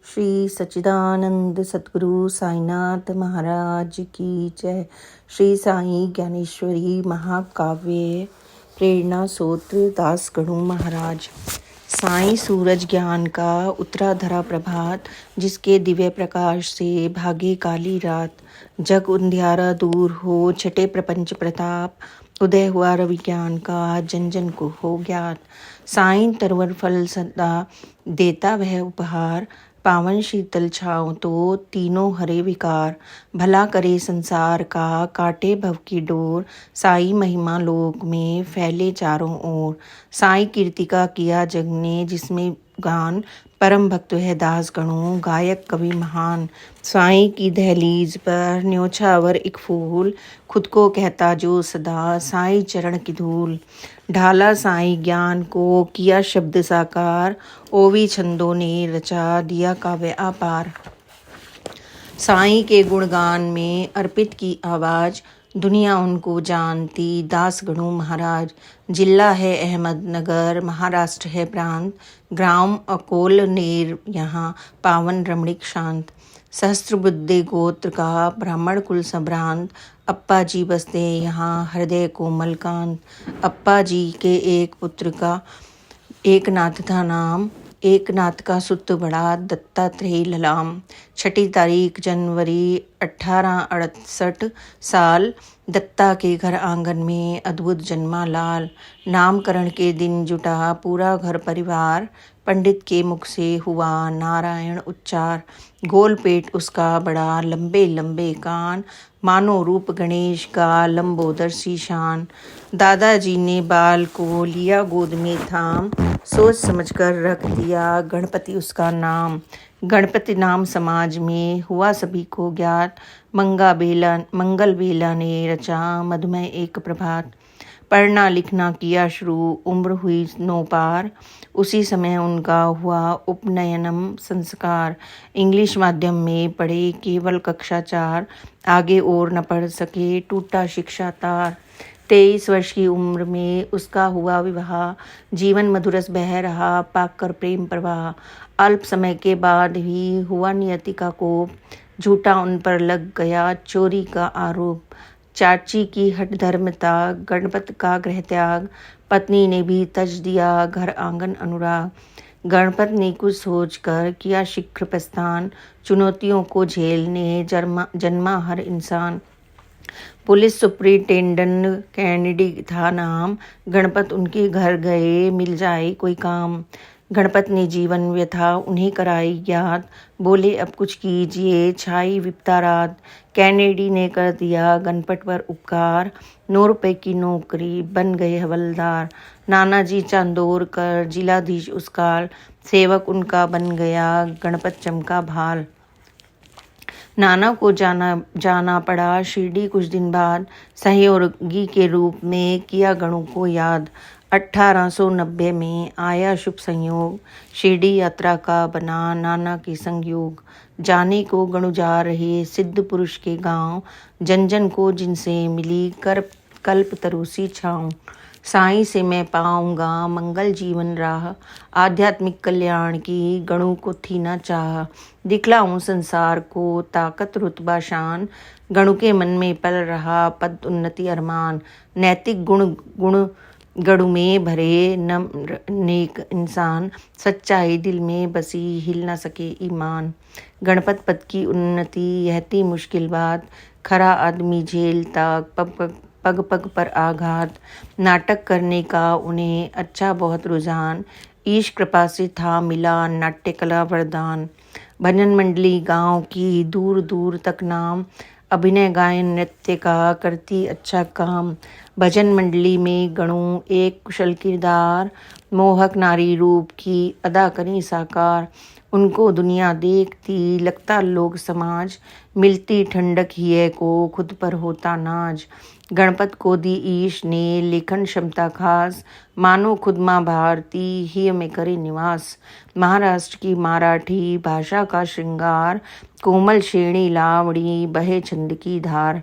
श्री सच्चिदानंद सद्गुरु साईनाथ महाराज की जय। श्री साई ज्ञानेश्वरी महाकाव्य प्रेरणा सूत्र दास गणु महाराज। साई सूरज ज्ञान का उतरा धरा प्रभात, जिसके दिव्य प्रकाश से भागे काली रात। जग उंधियारा दूर हो, छटे प्रपंच प्रताप, उदय हुआ रवि ज्ञान का जन जन को हो ज्ञात। साईं तरवर फल सदा देता वह उपहार, पावन शीतल छाँव तो तीनों हरे विकार। भला करे संसार का, काटे भव की डोर, साई महिमा लोक में फैले चारों ओर। साई कीर्ति का किया जग ने जिसमें गान, परम भक्त है दास गणों गायक कवि महान। साई की दहलीज पर न्योछावर एक फूल, खुद को कहता जो सदा साई चरण की धूल। ढाला साई ज्ञान को किया शब्द साकार, ओवी छंदों ने रचा दिया काव्य अपार। साई के गुणगान में अर्पित की आवाज, दुनिया उनको जानती दास गणु महाराज। जिला है अहमदनगर, महाराष्ट्र है प्रांत, ग्राम अकोलनेर यहाँ पावन रमणीक शांत। सहस्त्रबुद्धे गोत्र का ब्राह्मण कुल संभ्रांत, अप्पा जी बसते यहाँ हृदय कोमल कांत। अप्पा जी के एक पुत्र का एकनाथ था नाम, एकनाथ का सुत बड़ा दत्तात्रेय ललाम। 6 तारीख जनवरी 1868 साल, दत्ता के घर आंगन में अद्भुत जन्मा लाल। नामकरण के दिन जुटा पूरा घर परिवार, पंडित के मुख से हुआ नारायण उच्चार। गोल पेट उसका बड़ा, लंबे लंबे कान, मानो रूप गणेश का लंबोदर शान। दादाजी ने बाल को लिया गोद में थाम, सोच समझकर रख दिया गणपति उसका नाम। गणपति नाम समाज में हुआ सभी को ज्ञात, मंगल बेला ने रचा मधुमय एक प्रभात। पढ़ना लिखना किया शुरू, उम्र हुई 9 पार, उसी समय उनका हुआ उपनयनम संस्कार। इंग्लिश माध्यम में पढ़े केवल कक्षा 4, आगे और न पढ़ सके टूटा शिक्षा तार। 23 वर्ष की उम्र में उसका हुआ विवाह, जीवन मधुरस बह रहा पाकर प्रेम प्रवाह। अल्प समय के बाद ही हुआ नियति का कोप, झूठा उन पर लग गया चोरी का आरोप। चाची की हठ धर्मता, गणपत का गृह त्याग, पत्नी ने भी तज दिया घर आंगन अनुराग। गणपत ने कुछ सोचकर किया शीघ्र प्रस्थान, चुनौतियों को झेलने जन्मा हर इंसान। पुलिस सुपरिटेंडेंट कैनेडी था नाम, गणपत उनके घर गए मिल जाए कोई काम। गणपत ने जीवन व्यथा उन्हें कराई याद, बोले अब कुछ कीजिए छाई विपदा रात। कैनेडी ने कर दिया गणपत पर उपकार, 9 रुपए की नौकरी बन गए हवलदार। नानाजी चांदोरकर जिलाधीश उस काल, सेवक उनका बन गया गणपत चमका भाल। नाना को जाना पड़ा शिरडी कुछ दिन बाद, सहयोगी के रूप में किया गणों को याद। 1890 में आया शुभ संयोग, शिरडी यात्रा का बना नाना के संयोग। जाने को गणु जा रहे सिद्ध पुरुष के गांव, जन जन को जिनसे मिली कल्प तरुसी छाँव। साईं से मैं पाऊंगा मंगल जीवन राह, आध्यात्मिक कल्याण की गणों को थी न चाह। दिखलाऊं संसार को ताकत रुतबा शान, गणु के मन में पल रहा पद उन्नति अरमान। नैतिक गुण गणु में भरे नम्र नेक इंसान, सच्चाई दिल में बसी हिल न सके ईमान। गणपत पद की उन्नति यह थी मुश्किल बात, खरा आदमी झेलता पग पग पर आघात। नाटक करने का उन्हें अच्छा बहुत रुझान, ईश कृपा से था मिला नाट्य कला वरदान। भजन मंडली गांव की दूर दूर तक नाम, अभिनय गायन नृत्य का करती अच्छा काम। भजन मंडली में गणु एक कुशल किरदार, मोहक नारी रूप की अदा करी साकार। उनको दुनिया देखती लगता लोग समाज, मिलती ठंडक हिये को खुद पर होता नाज। गणपत को दी ईश ने लेखन क्षमता खास, मानो खुद माँ भारती ही में करे निवास। महाराष्ट्र की मराठी भाषा का श्रृंगार, कोमल शेणी लावणी बहे छंद की धार।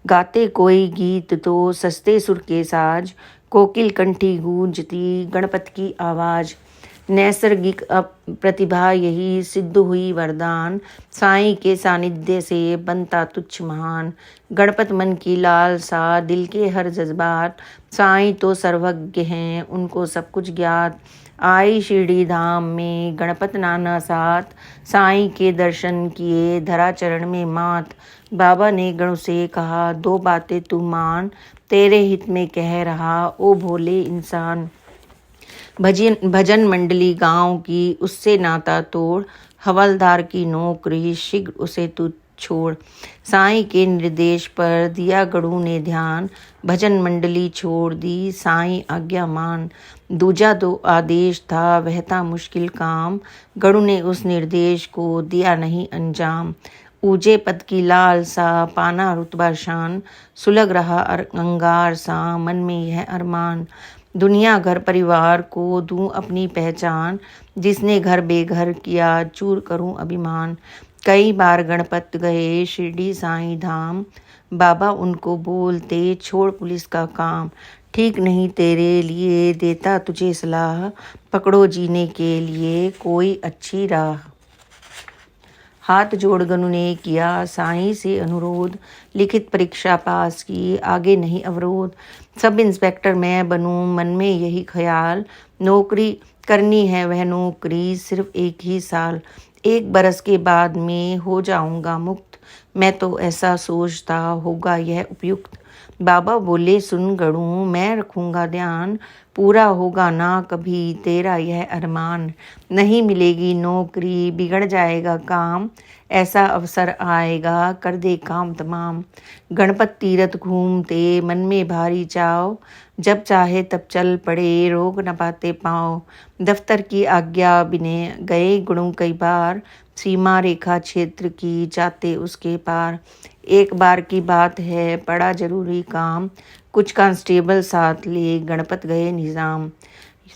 गाते कोई गीत तो सस्ते सुर के साज, कोकिल कंठी गूंजती गणपत की आवाज। नैसर्गिक प्रतिभा यही सिद्ध हुई वरदान, साईं के सानिध्य से बनता तुच्छ महान। गणपत मन की लालसा, दिल के हर जज्बात, साईं तो सर्वज्ञ हैं, उनको सब कुछ ज्ञात। आई शिरडी धाम में गणपत नाना साथ, साईं के दर्शन किए धरा चरण में मात। बाबा ने गणों से कहा, दो बातें तू मान, तेरे हित में कह रहा ओ भोले इंसान। भजन मंडली गांव की उससे नाता तोड़, हवलदार की नौकरी शीघ्र उसे तू छोड़। साईं के निर्देश पर दिया गणों ने ध्यान, भजन मंडली छोड़ दी साईं आज्ञा मान। दूजा दो आदेश था वह था मुश्किल काम, गणों ने उस निर्देश को दिया नहीं अंजाम। ऊंचे पद की लालसा, पाना रुतबा शान, सुलग रहा अंगार सा मन में यह अरमान। दुनिया घर परिवार को दूं अपनी पहचान, जिसने घर बेघर किया चूर करूं अभिमान। कई बार गणपत गए शिरडी साईं धाम, बाबा उनको बोलते छोड़ पुलिस का काम। ठीक नहीं तेरे लिए देता तुझे सलाह, पकड़ो जीने के लिए कोई अच्छी राह। हाथ जोड़ गणों ने किया साईं से अनुरोध, लिखित परीक्षा पास की आगे नहीं अवरोध। सब इंस्पेक्टर मैं बनूं मन में यही ख्याल, नौकरी करनी है वह नौकरी सिर्फ एक ही साल। 1 बरस के बाद में हो जाऊंगा मुक्त, मैं तो ऐसा सोचता होगा यह उपयुक्त। बाबा बोले सुन गणों मैं रखूंगा ध्यान, पूरा होगा ना कभी तेरा यह अरमान। नहीं मिलेगी नौकरी बिगड़ जाएगा काम, ऐसा अवसर आएगा कर दे काम तमाम। गणपत तीरथ घूमते मन में भारी चाव, जब चाहे तब चल पड़े रोक न पाते पाँव। दफ्तर की आज्ञा बिने गए गणों कई बार, सीमा रेखा क्षेत्र की जाते उसके पार। एक बार की बात है बड़ा जरूरी काम, कुछ कांस्टेबल साथ ले गणपत गए निजाम।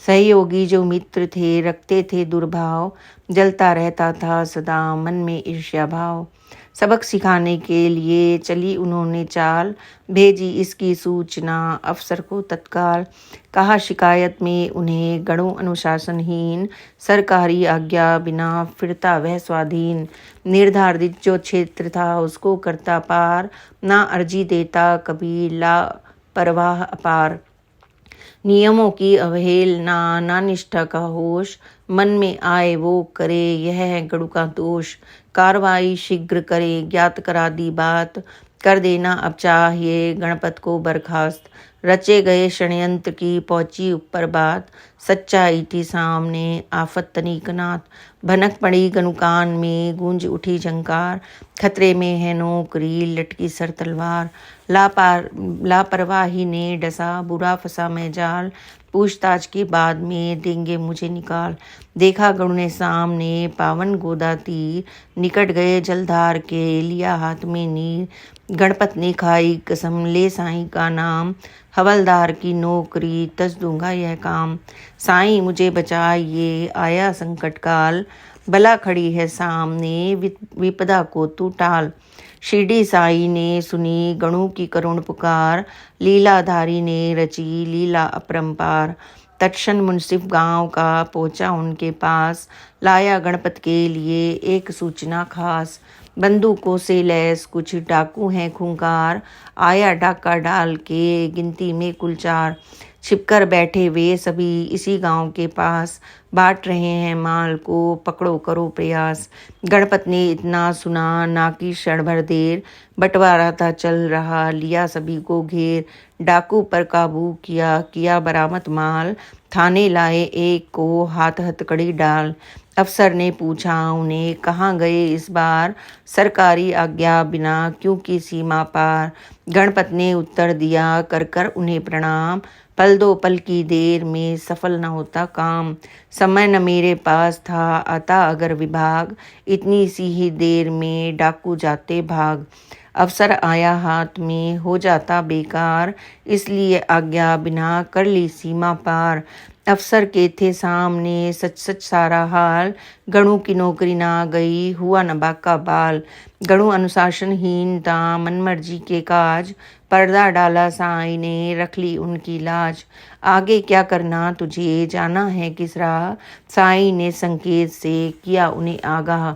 सहयोगी जो मित्र थे रखते थे दुर्भाव, जलता रहता था सदा मन में ईर्ष्या भाव। सबक सिखाने के लिए चली उन्होंने चाल, भेजी इसकी सूचना अफसर को तत्काल। कहा शिकायत में उन्हें गणों अनुशासनहीन, सरकारी आज्ञा बिना फिरता वह स्वाधीन। निर्धारित जो क्षेत्र था उसको करता पार, ना अर्जी देता कभी लापरवाह अपार। नियमों की अवहेलना ना निष्ठा का होश, मन में आए वो करे यह है गणों का दोष। कार्रवाई शीघ्र करे ज्ञात करा दी बात, कर देना अब चाहिए गणपत को बर्खास्त। रचे गए षड्यंत्र की पहुंची ऊपर बात, सच्चाई थी सामने आफत तनिक नाथ। भनक पड़ी गणों कान में गूंज उठी झंकार, खतरे में है नौकरी लटकी सर तलवार। लापरवाही ने डसा बुरा फंसा मैं जाल, पूछताछ के बाद में देंगे मुझे निकाल। देखा गणों ने सामने पावन गोदा तीर, निकट गए जलधार के लिया हाथ में नीर। गणपत ने खाई कसम ले साईं का नाम, हवलदार की नौकरी तज दूंगा यह काम। साईं मुझे बचाइए आया संकट काल, बला खड़ी है सामने विपदा को तू टाल। शिरडी साईं ने सुनी गणों की करुण पुकार, लीलाधारी ने रची लीला अपरंपार। तत्क्षण मुंसिफ गांव का पहुंचा उनके पास, लाया गणपत के लिए एक सूचना खास। बंदूकों से लैस कुछ डाकू हैं खूंखार, आया डाका डाल के गिनती में कुल 4। छिपकर बैठे वे सभी इसी गांव के पास, बांट रहे हैं माल को पकड़ो करो प्रयास। गणपत ने इतना सुना ना कि क्षण भर देर, बंटवारा था चल रहा लिया सभी को घेर। डाकू पर काबू किया बरामद माल, थाने लाए एक को हाथ हथकड़ी डाल। अफसर ने पूछा उन्हें कहाँ गए इस बार, सरकारी आज्ञा बिना क्यों की सीमा पार। गणपत ने उत्तर दिया कर कर उन्हें प्रणाम, पल दो पल की देर में सफल न होता काम। समय न मेरे पास था आता अगर विभाग, इतनी सी ही देर में डाकू जाते भाग। अवसर आया हाथ में हो जाता बेकार, इसलिए आज्ञा बिना कर ली सीमा पार। अफसर के थे सामने सच सच सारा हाल, गणु की नौकरी ना गई हुआ न बाका बाल। गणु अनुशासनहीन था मनमर्जी के काज, पर्दा डाला साईं ने रख ली उनकी लाज। आगे क्या करना तुझे जाना है किस राह, साईं ने संकेत से किया उन्हें आगाह।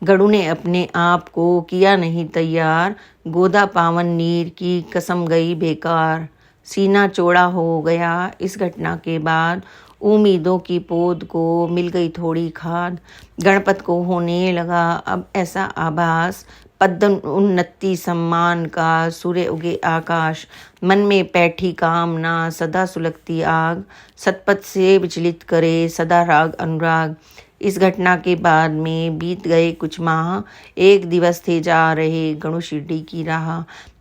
गणु ने अपने आप को किया नहीं तैयार, गोदा पावन नीर की कसम गई बेकार। सीना चौड़ा हो गया इस घटना के बाद, उम्मीदों की पौध को मिल गई थोड़ी खाद। गणपत को होने लगा अब ऐसा आभास, पद्म उन्नति सम्मान का सूर्य उगे आकाश। मन में पैठी कामना सदा सुलगती आग, सतपथ से विचलित करे सदा राग अनुराग। इस घटना के बाद में बीत गए कुछ माह, एक दिवस थे जा रहे गणु शिरडी की राह।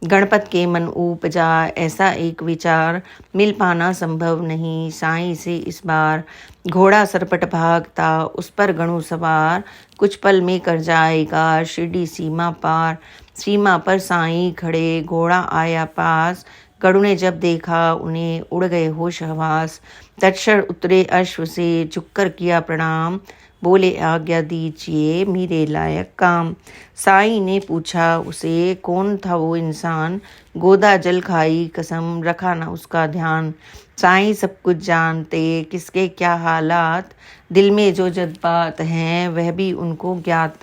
गणपत के मन उपजा ऐसा एक विचार, मिल पाना संभव नहीं साईं से इस बार। घोड़ा सरपट भागता उस पर गणु सवार, कुछ पल में कर जाएगा शिरडी सीमा पार। सीमा पर साईं खड़े घोड़ा आया पास, गणु ने जब देखा उन्हें उड़ गए होश हवास। तत्क्षण उतरे अश्व से झुककर किया प्रणाम, बोले आज्ञा दीजिए मेरे लायक काम। साईं ने पूछा उसे कौन था वो इंसान, गोदा जल खाई कसम रखा ना उसका ध्यान। साईं सब कुछ जानते किसके क्या हालात, दिल में जो जज्बात हैं वह भी उनको ज्ञात।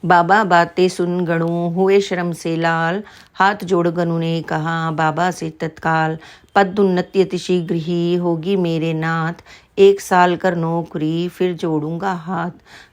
बाबा बातें सुन गणु हुए शर्म से लाल, हाथ जोड़ गणु ने कहा बाबा से तत्काल। पदोन्नति अति शीघ्र ही होगी मेरे नाथ, 1 साल कर नौकरी फिर जोड़ूंगा हाथ।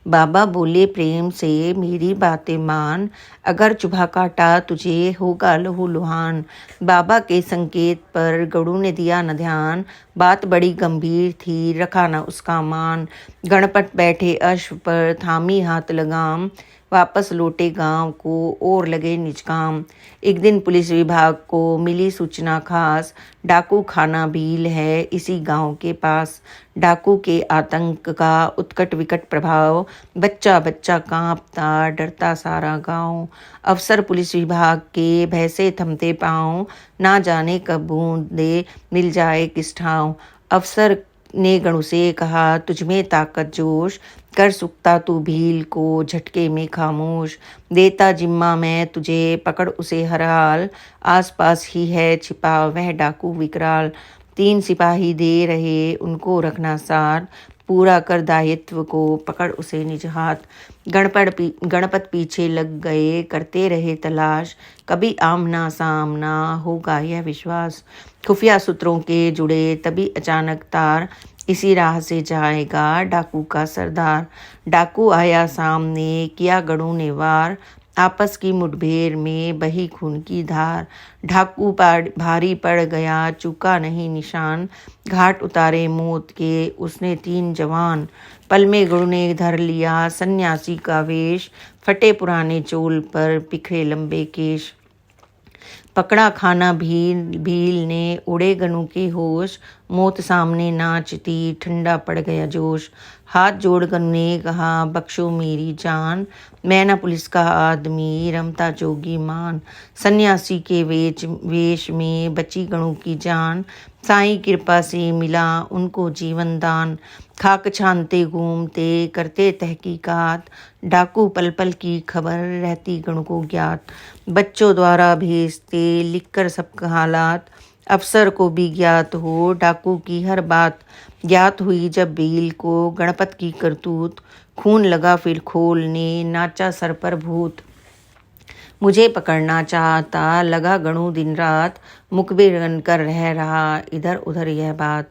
बाबा बोले प्रेम से मेरी बातें मान, अगर चुभा काटा तुझे होगा लहू लुहान। बाबा के संकेत पर गणु ने दिया न ध्यान, बात बड़ी गंभीर थी रखा न उसका मान। गणपत बैठे अश्व पर थामी हाथ लगाम, वापस लौटे गांव को और लगे निज काम। एक दिन पुलिस विभाग को मिली सूचना खास, डाकू खाना भील है इसी गांव के पास। डाकू के आतंक का उत्कट विकट प्रभाव, बच्चा बच्चा कांपता डरता सारा गांव। अफसर पुलिस विभाग के भय से थमते पांव, ना जाने कब बूंदे मिल जाए किस ठाव। अफसर ने गणु से कहा तुझमें ताकत जोश, कर सुकता तू भील को झटके में खामोश। देता जिम्मा मैं तुझे पकड़ उसे हर हाल, आस पास ही है छिपा वह डाकू विकराल। 3 सिपाही दे रहे उनको रखना साथ, पूरा कर दायित्व को पकड़ उसे निज हाथ। गणपत पीछे लग गए करते रहे तलाश, कभी आमना सामना होगा यह विश्वास। खुफिया सूत्रों के जुड़े तभी अचानक तार, इसी राह से जाएगा डाकू का सरदार। डाकू आया सामने किया गणु ने वार, आपस की मुठभेड़ में बही खून की धार। डाकू भारी पड़ गया चूका नहीं निशान, घाट उतारे मौत के उसने 3 जवान। पल में गणु ने धर लिया सन्यासी का वेश, फटे पुराने चोल पर बिखरे लंबे केश। पकड़ा खाना भील ने उड़े गणु के होश, मौत सामने नाचती ठंडा पड़ गया जोश। हाथ जोड़ गणु ने कहा बख्शो मेरी जान, मैं न पुलिस का आदमी रमता जोगी मान। सन्यासी के वेश में बची गणु की जान, साईं कृपा से मिला उनको जीवन दान। खाक छानते घूमते करते तहकीकात, डाकू पल पल की खबर रहती गणु को ज्ञात। बच्चों द्वारा भेजते लिखकर सब हालात, अफसर को भी ज्ञात हो डाकू की हर बात। ज्ञात हुई जब भील को गणपत की करतूत, खून लगा फिर खोलने नाचा सर पर भूत। मुझे पकड़ना चाहता लगा गणु दिन रात, मुखबिर बनकर रह रहा इधर उधर यह बात।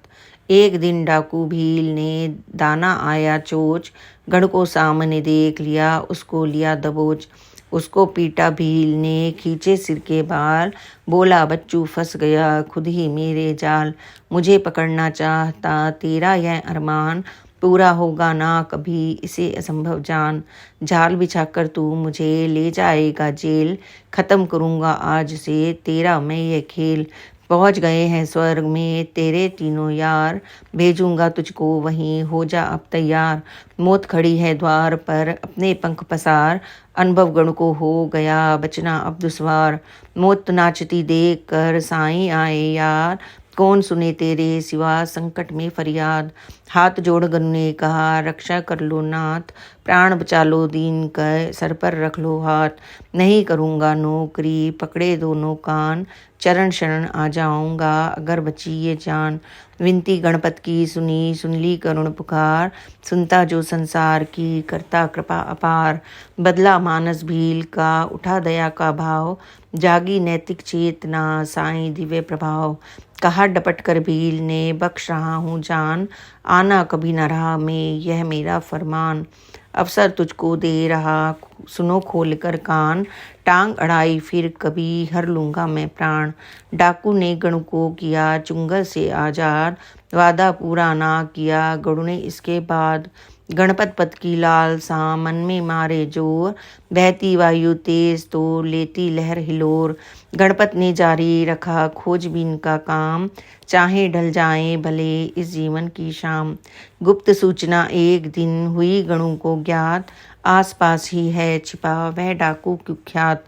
एक दिन डाकू भील ने दाना आया चोच, गणु को सामने देख लिया उसको लिया दबोच। उसको पीटा भील ने खींचे सिर के बाल, बोला बच्चू फंस गया खुद ही मेरे जाल। मुझे पकड़ना चाहता तेरा यह अरमान, पूरा होगा ना कभी इसे असंभव जान। जाल बिछाकर तू मुझे ले जाएगा जेल, खत्म करूँगा आज से तेरा मैं ये खेल। पहुँच गए हैं स्वर्ग में तेरे तीनों यार, भेजूंगा तुझको वहीं हो जा अब तैयार। मौत खड़ी है द्वार पर अपने पंख पसार, अनुभव गणु को हो गया बचना अब दुश्वार। मौत नाचती देख कर साईं आए यार, कौन सुने तेरे सिवा संकट में फरियाद। हाथ जोड़ गनु ने कहा, रक्षा कर लो नाथ, प्राण बचा लो दीन का, सर पर रख लो हाथ। नहीं करूँगा नौकरी, पकड़े दोनों कान, चरण शरण आ जाऊँगा अगर बची ये जान। विनती गणपत की सुनी, सुन ली करुण पुकार, सुनता जो संसार की, करता कृपा अपार। बदला मानस भील का, उठा दया का भाव, जागी नैतिक चेतना, साईं दिव्य प्रभाव। कहा डपट कर भील ने, बख्श रहा हूँ जान, आना कभी न रहा मैं, यह मेरा फरमान। अवसर तुझको दे रहा, सुनो खोल कर कान, टांग अड़ाई फिर कभी, हर लूँगा मैं प्राण। डाकू ने गणु को किया चुंगल से आजाद, वादा पूरा ना किया गणु ने इसके बाद। गणपत पद की लालसा मन में मारे जोर, बहती वायु तेज तो लेती लहर हिलोर। गणपत ने जारी रखा खोजबीन का काम, चाहे ढल जाए भले इस जीवन की शाम। गुप्त सूचना एक दिन हुई गणु को ज्ञात, आस पास ही है छिपा वह डाकू कुख्यात।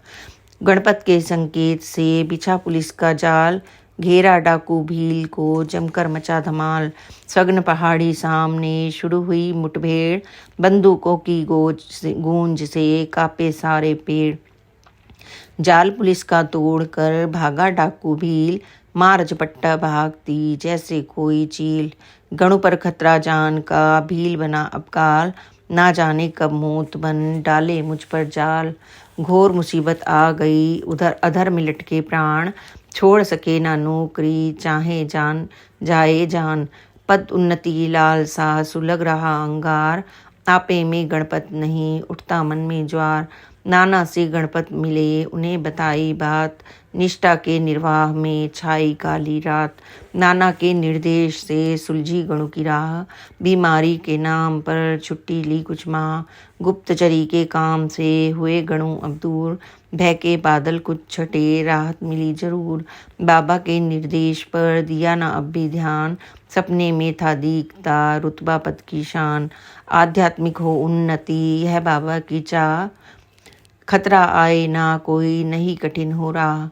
गणपत के संकेत से बिछा पुलिस का जाल, घेरा डाकू भील को जमकर मचा धमाल। सघन पहाड़ी सामने शुरू हुई मुठभेड़, बंदूकों की गूंज से कांपे सारे पेड़। जाल पुलिस का तोड़कर भागा डाकू भील, मार झपट्टा भागती जैसे कोई चील। गणु पर खतरा जान का भील बना अब काल, ना जाने कब मौत बन डाले मुझ पर जाल। घोर मुसीबत आ गई उधर अधर में लटके प्राण, छोड़ सके ना नौकरी चाहे जान जाए जान। पद उन्नति लालसा सुलग रहा अंगार, आपे में गणपत नहीं उठता मन में ज्वार। नाना से गणपत मिले उन्हें बताई बात, निष्ठा के निर्वाह में छाई काली रात। नाना के निर्देश से सुलझी गणु की राह, बीमारी के नाम पर छुट्टी ली कुछ माह। गुप्तचरी के काम से हुए गणु अब दूर, भय के बादल कुछ छटे राहत मिली जरूर। बाबा के निर्देश पर दिया ना अब भी ध्यान, सपने में था दिखता रुतबा पद की शान। आध्यात्मिक हो उन्नति यह बाबा की चाह, खतरा आए ना कोई नहीं कठिन हो रहा।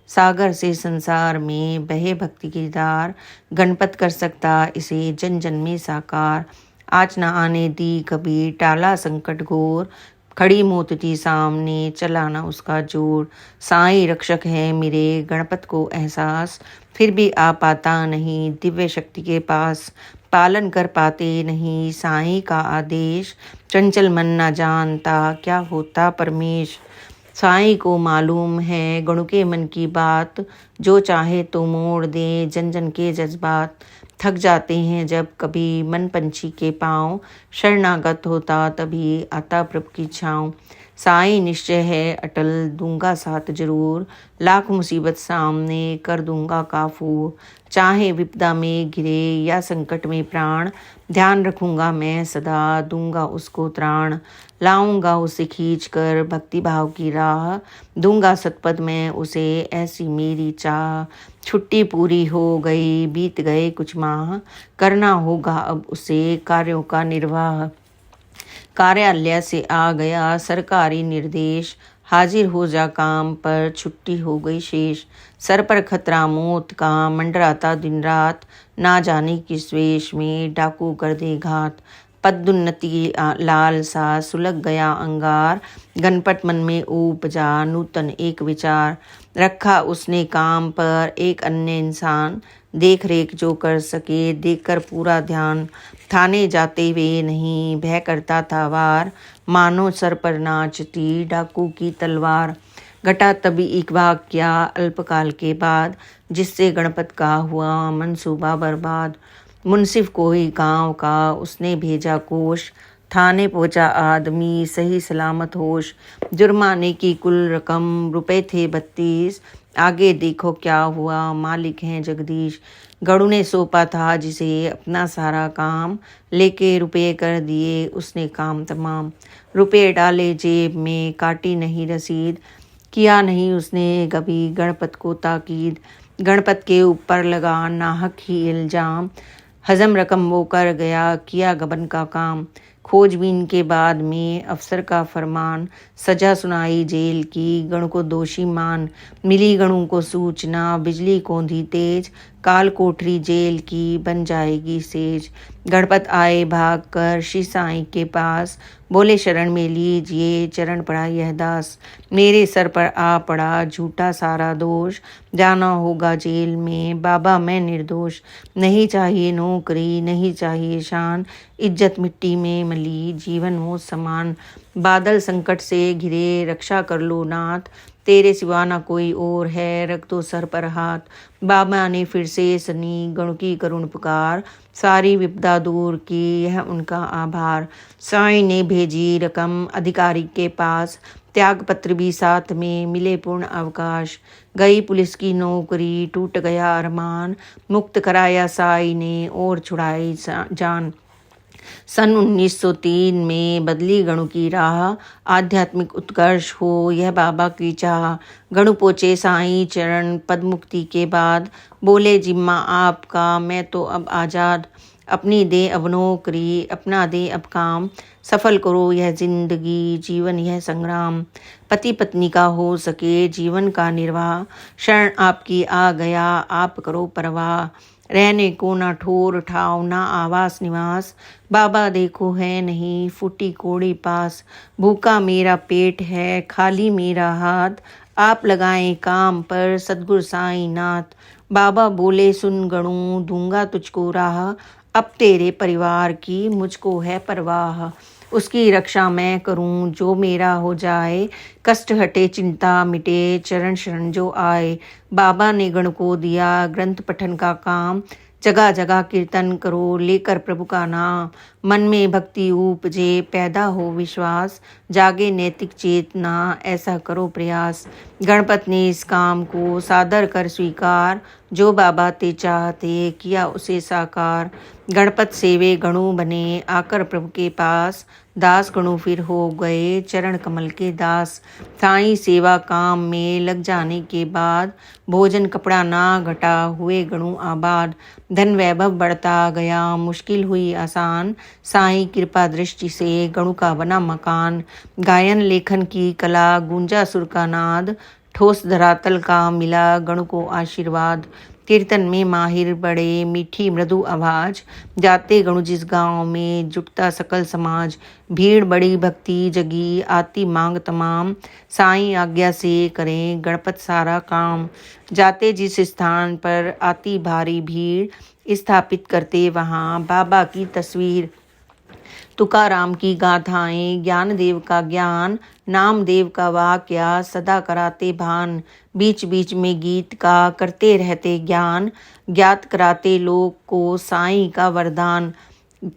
सागर से संसार में बहे भक्ति की धार, गणपत कर सकता इसे जन जन में साकार। आज ना आने दी कभी टाला संकट घोर, खड़ी मौत थी सामने चला ना उसका जोर। साईं रक्षक है मेरे गणपत को एहसास, फिर भी आ पाता नहीं दिव्य शक्ति के पास। पालन कर पाते नहीं साईं का आदेश, चंचल मन न जानता क्या होता परमेश। साईं को मालूम है गणु के मन की बात, जो चाहे तो मोड़ दे जन जन के जज्बात। थक जाते हैं जब कभी मन पंछी के पाँव, शरणागत होता तभी आता प्रभु की छाँव। साईं निश्चय है अटल दूंगा साथ जरूर, लाख मुसीबत सामने कर दूंगा काफूर। चाहे विपदा में घिरे या संकट में प्राण, ध्यान रखूंगा मैं सदा दूंगा उसको त्राण। लाऊंगा उसे खींच कर भक्ति भाव की राह, दूंगा सतपद में उसे ऐसी मेरी चाह। छुट्टी पूरी हो गई बीत गए कुछ माह, करना होगा अब उसे कार्यों का निर्वाह। कार्यालय से आ गया सरकारी निर्देश, हाजिर हो जा काम पर छुट्टी हो गई शेष। सर पर खतरा मौत का मंडराता दिन रात, ना जाने किस वेश में डाकू कर दे घात। पदोन्नति लालसा सुलग गया अंगार, गणपत मन में उपजा नूतन एक विचार। रखा उसने काम पर एक अन्य इंसान, देख रेख जो कर सके देखकर पूरा ध्यान। थाने जाते हुए नहीं भय करता था वार, मानो सर पर नाचती डाकू की तलवार। घटा तभी एक वाक्य अल्पकाल के बाद, जिससे गणपत का हुआ मंसूबा बर्बाद। मुंसिफ कोई गांव का उसने भेजा कोष, थाने पहुंचा आदमी सही सलामत होश। जुर्माने की कुल रकम रुपए थे 32, आगे देखो क्या हुआ मालिक हैं जगदीश। गणु ने सौंपा था जिसे अपना सारा काम, लेके रुपये कर दिए उसने काम तमाम। रुपये डाले जेब में काटी नहीं रसीद, किया नहीं उसने कभी गणपत को ताकीद। गणपत के ऊपर लगा नाहक ही इल्जाम, हजम रकम वो कर गया किया गबन का काम। खोजबीन के बाद में अफसर का फरमान, सजा सुनाई जेल की गणु को दोषी मान। मिली गणु को सूचना बिजली को दी तेज, काल कोठरी जेल की बन जाएगी सेज। गणपत आए भाग कर श्री साईं के पास, बोले शरण में लीजिए चरण पड़ा यह दास। मेरे सर पर आ पड़ा झूठा सारा दोष, जाना होगा जेल में बाबा मैं निर्दोष। नहीं चाहिए नौकरी नहीं चाहिए शान, इज्जत मिट्टी में मली जीवन हो समान। बादल संकट से घिरे रक्षा कर लो नाथ, तेरे सिवा ना कोई और है रख दो सर पर हाथ। बाबा ने फिर से सनी गण की करुण पुकार, सारी विपदा दूर की यह उनका आभार। साईं ने भेजी रकम अधिकारी के पास, त्याग पत्र भी साथ में मिले पूर्ण अवकाश। गई पुलिस की नौकरी टूट गया अरमान, मुक्त कराया साईं ने और छुड़ाई जान। सन 1903 में बदली गणु की राह, आध्यात्मिक उत्कर्ष हो यह बाबा की चाह। गणु पहुँचे साईं चरण पद मुक्ति के बाद, बोले जिम्मा आपका मैं तो अब आज़ाद। अपनी दे अब नौकरी अपना दे अब काम, सफल करो यह जिंदगी जीवन यह संग्राम। पति पत्नी का हो सके जीवन का निर्वाह, शरण आपकी आ गया आप करो परवाह। रहने को ना ठोर ठाव ना आवास निवास, बाबा देखो है नहीं फूटी कोड़ी पास। भूखा मेरा पेट है खाली मेरा हाथ, आप लगाएं काम पर सतगुरु साईं नाथ। बाबा बोले सुन गणु दूंगा तुझको राह, अब तेरे परिवार की मुझको है परवाह। उसकी रक्षा मैं करूं जो मेरा हो जाए, कष्ट हटे चिंता मिटे चरण शरण जो आए। बाबा ने गण को दिया ग्रंथ पठन का काम, जगह जगह कीर्तन करो लेकर प्रभु का नाम। मन में भक्ति उपजे पैदा हो विश्वास, जागे नैतिक चेतना ऐसा करो प्रयास। गणपत ने इस काम को सादर कर स्वीकार, जो बाबा ते चाहते किया उसे साकार। गणपत सेवे गणु बने आकर प्रभु के पास, दास गणु फिर हो गए चरण कमल के दास। साईं सेवा काम में लग जाने के बाद, भोजन कपड़ा ना घटा हुए गणु आबाद। धन वैभव बढ़ता गया मुश्किल हुई आसान, साईं कृपा दृष्टि से गणु का बना मकान। गायन लेखन की कला गूंजा सुर का नाद, ठोस धरातल का मिला गणु को आशीर्वाद। कीर्तन में माहिर बड़े मीठी मृदु आवाज, जाते गणु जिस गांव में जुटता सकल समाज। भीड़ बड़ी भक्ति जगी आती मांग तमाम, साईं आज्ञा से करें गणपत सारा काम। जाते जिस स्थान पर आती भारी भीड़, स्थापित करते वहाँ बाबा की तस्वीर। तुकाराम की गाथाएं ज्ञानदेव का ज्ञान, नामदेव का वाक्या सदा कराते भान। बीच बीच में गीत का करते रहते ज्ञान, ज्ञात कराते लोग को साईं का वरदान।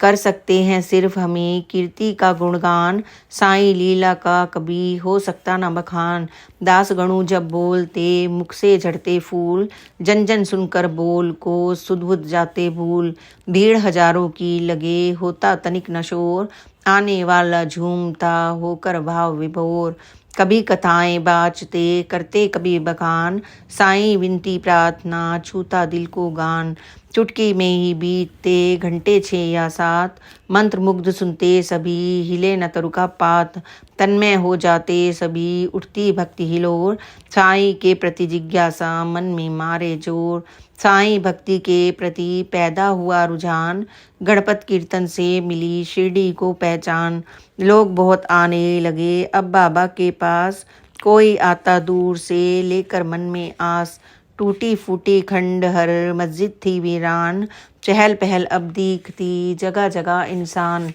कर सकते हैं सिर्फ हमें कीर्ति का गुणगान, साईं लीला का कभी हो सकता न बखान। दास गणु जब बोलते मुख से झड़ते फूल, जन जन सुनकर बोल को सुध बुध जाते भूल। भीड़ हजारों की लगे होता तनिक न शोर, आने वाला झूमता होकर भाव विभोर। कभी कथाएं बाचते करते कभी बखान, साईं विनती प्रार्थना छूता दिल को गान। चुटकी में ही बीतते घंटे 6 या 7, मंत्र मुग्ध सुनते सभी हिले न तरु का पात। तन्मय हो जाते सभी उठती भक्ति हिलोर, साईं के प्रति जिज्ञासा मन में मारे जोर। साईं भक्ति के प्रति पैदा हुआ रुझान, गणपत कीर्तन से मिली शिरडी को पहचान। लोग बहुत आने लगे अब बाबा के पास, कोई आता दूर से लेकर मन में आस। टूटी फूटी खंडहर मस्जिद थी वीरान, चहल पहल अब दिखती जगह जगह इंसान।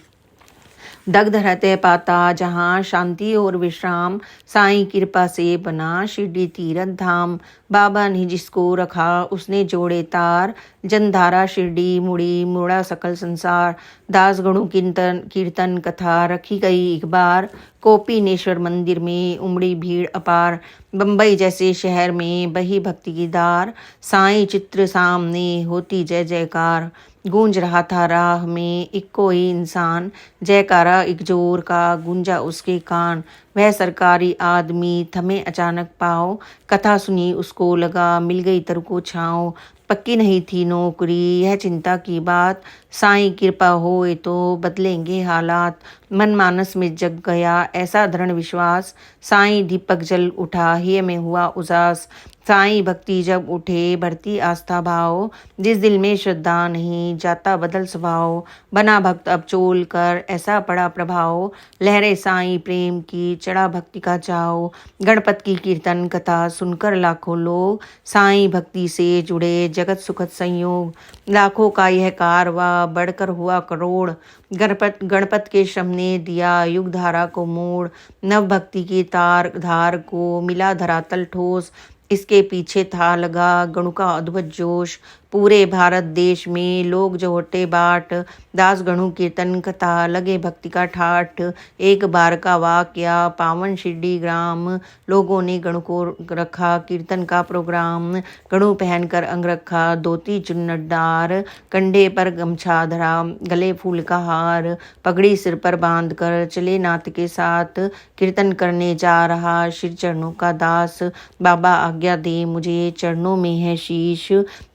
दग्ध रहते पाता जहाँ शांति और विश्राम, साईं कृपा से बना शिरडी तीरथ धाम। बाबा ने जिसको रखा उसने जोड़े तार, जनधारा शिरडी मुड़ी मुड़ा सकल संसार। दास गणु कीर्तन कथा रखी गई एक बार, कोपिनेश्वर मंदिर में उमड़ी भीड़ अपार। बम्बई जैसे शहर में बही भक्ति की धार, साईं चित्र सामने होती जय जयकार। गूंज रहा था राह में एक कोई इंसान, जयकारा एक जोर का गूंजा उसके कान। वह सरकारी आदमी थमे अचानक पाँव, कथा सुनी उसको लगा मिल गई तरु को छाँव। पक्की नहीं थी नौकरी यह चिंता की बात, साईं कृपा होए तो बदलेंगे हालात। मन मानस में जग गया ऐसा दृढ़ विश्वास, साईं दीपक जल उठा हिय में हुआ उजास। साईं भक्ति जब उठे बढ़ती आस्था भाव, जिस दिल में श्रद्धा नहीं जाता बदल स्वभाव। बना भक्त अब चोल कर ऐसा पड़ा प्रभाव, लहरे साईं प्रेम की चढ़ा भक्ति का चाव। गणपत की कीर्तन कथा सुनकर लाखों लोग, साईं भक्ति से जुड़े जगत सुखद संयोग। लाखों का यह कारवा बढ़कर हुआ करोड़, गणपत के श्रम ने दिया युग धारा को मोड़। नव भक्ति की तार धार को मिला धरातल ठोस, इसके पीछे था लगा गणु का अद्भुत जोश। पूरे भारत देश में लोग जो होते बाट, दास गणु कीर्तन कथा लगे भक्ति का ठाठ। एक बार का वाकया पावन शिरडी ग्राम, लोगों ने गणु को रखा कीर्तन का प्रोग्राम। गणु पहनकर अंग रखा धोती चुन्नटदार, कंधे पर गमछा धरा गले फूल का हार। पगड़ी सिर पर बांध कर चले नाथ के साथ, कीर्तन करने जा रहा श्री चरणों का दास। बाबा आज्ञा दे मुझे चरणों में है शीश,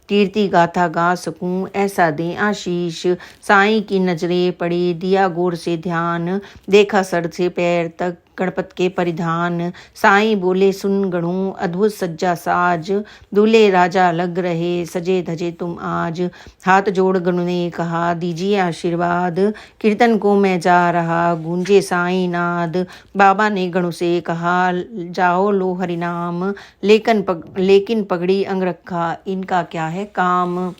कीर्ति गाथा गा सकूं ऐसा दे आशीष। साईं की नजरें पड़ी दिया गौर से ध्यान, देखा सर से पैर तक गणपत के परिधान। साईं बोले सुन गणु अद्भुत सज्जा साज, दूल्हे राजा लग रहे सजे धजे तुम आज। हाथ जोड़ गणु ने कहा दीजिए आशीर्वाद, कीर्तन को मैं जा रहा गूंजे साईं नाद। बाबा ने गणु से कहा जाओ लो हरि नाम, लेकिन पगड़ी अंग रखा इनका क्या है काम।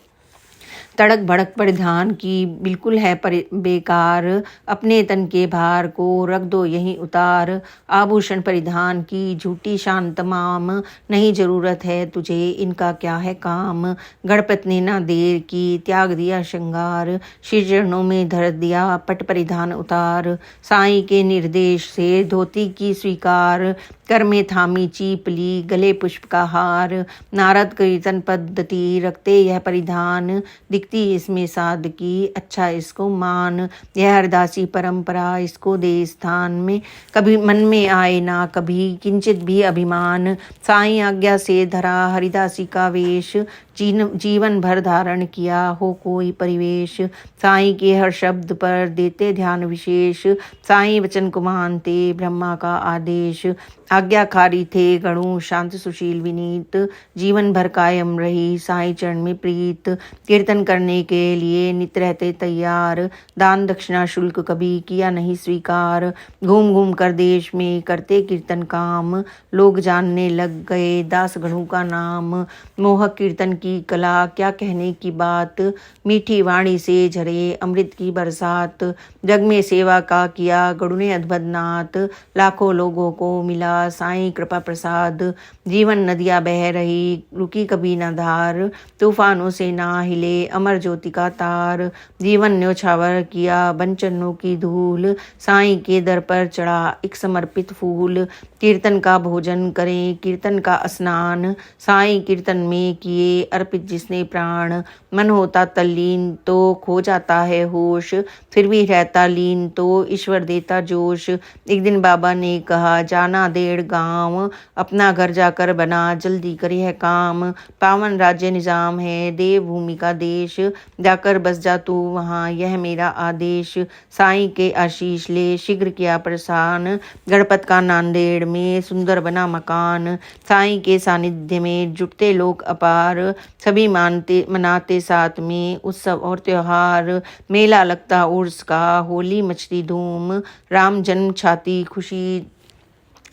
तड़क भड़क परिधान की बिल्कुल है बेकार, अपने तन के भार को रख दो यहीं उतार। आभूषण परिधान की झूठी शान तमाम, नहीं जरूरत है तुझे इनका क्या है काम। गणपत ने ना देर की त्याग दिया श्रृंगार, श्री चरणों में धर दिया पट परिधान उतार। साईं के निर्देश से धोती की स्वीकार, कर में थामी चीपली गले पुष्प का हार। नारद कीर्तन पद्धति रखते यह परिधान, दिखती इसमें सादगी अच्छा इसको मान। यह हरदासी परंपरा इसको दे स्थान में, कभी मन में आए ना कभी किंचित भी अभिमान। साईं आज्ञा से धरा हरिदासी का वेश, जीवन भर धारण किया हो कोई परिवेश। साईं के हर शब्द पर देते ध्यान विशेष, साईं वचन को मानते ब्रह्मा का आदेश। आज्ञाकारी थे गणु शांत सुशील विनीत, जीवन भर कायम रही साईं चरण में प्रीत। कीर्तन करने के लिए नित रहते तैयार, दान दक्षिणा शुल्क कभी किया नहीं स्वीकार। घूम घूम कर देश में करते कीर्तन काम, लोग जानने लग गए दास गणु का नाम। मोहक कीर्तन की कला क्या कहने की बात, मीठी वाणी से झरे अमृत की बरसात। जग में सेवा का किया गणु ने अद्भुत नाथ, लाखों लोगों को मिला साईं कृपा प्रसाद। जीवन नदियां बह रही रुकी कभी न धार, तूफानों से ना हिले अमर ज्योति का तार। जीवन न्योछावर किया बन चरणों की धूल, साईं के दर पर चढ़ा एक समर्पित फूल। कीर्तन का भोजन करें कीर्तन का स्नान, साईं कीर्तन में किए अर्पित जिसने प्राण। मन होता तल्लीन तो खो जाता है होश, फिर भी रहता लीन तो ईश्वर देता जोश। एक दिन बाबा ने कहा जाना डेढ़ गांव, अपना घर जाकर बना जल्दी करे है काम। पावन राज्य निजाम है देवभूमि का देश, जाकर बस जा तू वहाँ यह मेरा आदेश। साईं के आशीष ले शीघ्र किया प्रस्थान, गणपत का नांदेड़ में सुंदर बना मकान। साईं के सानिध्य में जुटते लोग अपार, सभी मनाते साथ में उत्सव और त्योहार। मेला लगता उर्स का होली मचती धूम, राम जन्म छाती खुशी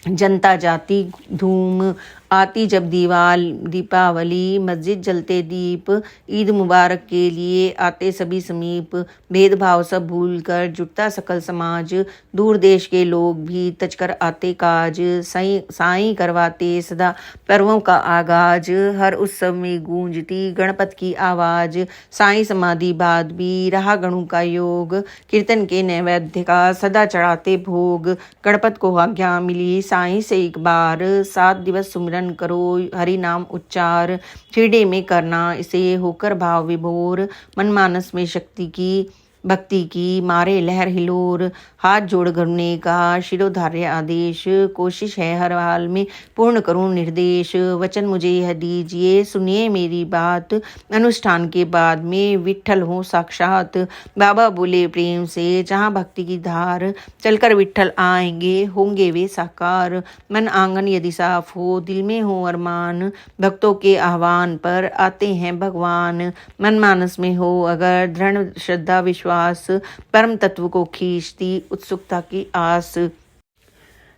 जनता जाती धूम। आती जब दीपावली मस्जिद जलते दीप, ईद मुबारक के लिए आते सभी समीप। भेदभाव सब भूल कर जुटता सकल समाज, दूर देश के लोग भी तजकर आते काज। साईं करवाते सदा पर्वों का आगाज, हर उत्सव में गूंजती गणपत की आवाज। साईं समाधि बाद भी रहा गणु का योग, कीर्तन के नैवेद्य का सदा चढ़ाते भोग। गणपत को आज्ञा मिली साईं से एक बार, 7 दिवस सुमिरन करो हरि नाम उच्चार। शिरडी में करना इसे होकर भाव विभोर, मनमानस में शक्ति की भक्ति की मारे लहर हिलोर, हाथ जोड़ करने का शिरोधार्य आदेश, कोशिश है हर हाल में पूर्ण करूं निर्देश, वचन मुझे यह दीजिए सुनिए मेरी बात, अनुष्ठान के बाद में विट्ठल हो साक्षात। बाबा बोले प्रेम से, जहाँ भक्ति की धार चलकर विट्ठल आएंगे होंगे वे साकार। मन आंगन यदि साफ हो, दिल में हो अरमान, भक्तों के आह्वान पर आते हैं भगवान। मन मानस में हो अगर दृढ़ श्रद्धा विश्वास, परम तत्व को खींचती उत्सुकता की आस।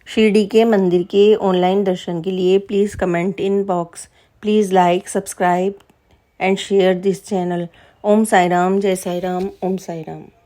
शिरडी के मंदिर के ऑनलाइन दर्शन के लिए please comment in box. Please like, subscribe and share this channel. Om Sai Ram, जय साई राम, ओम साई राम।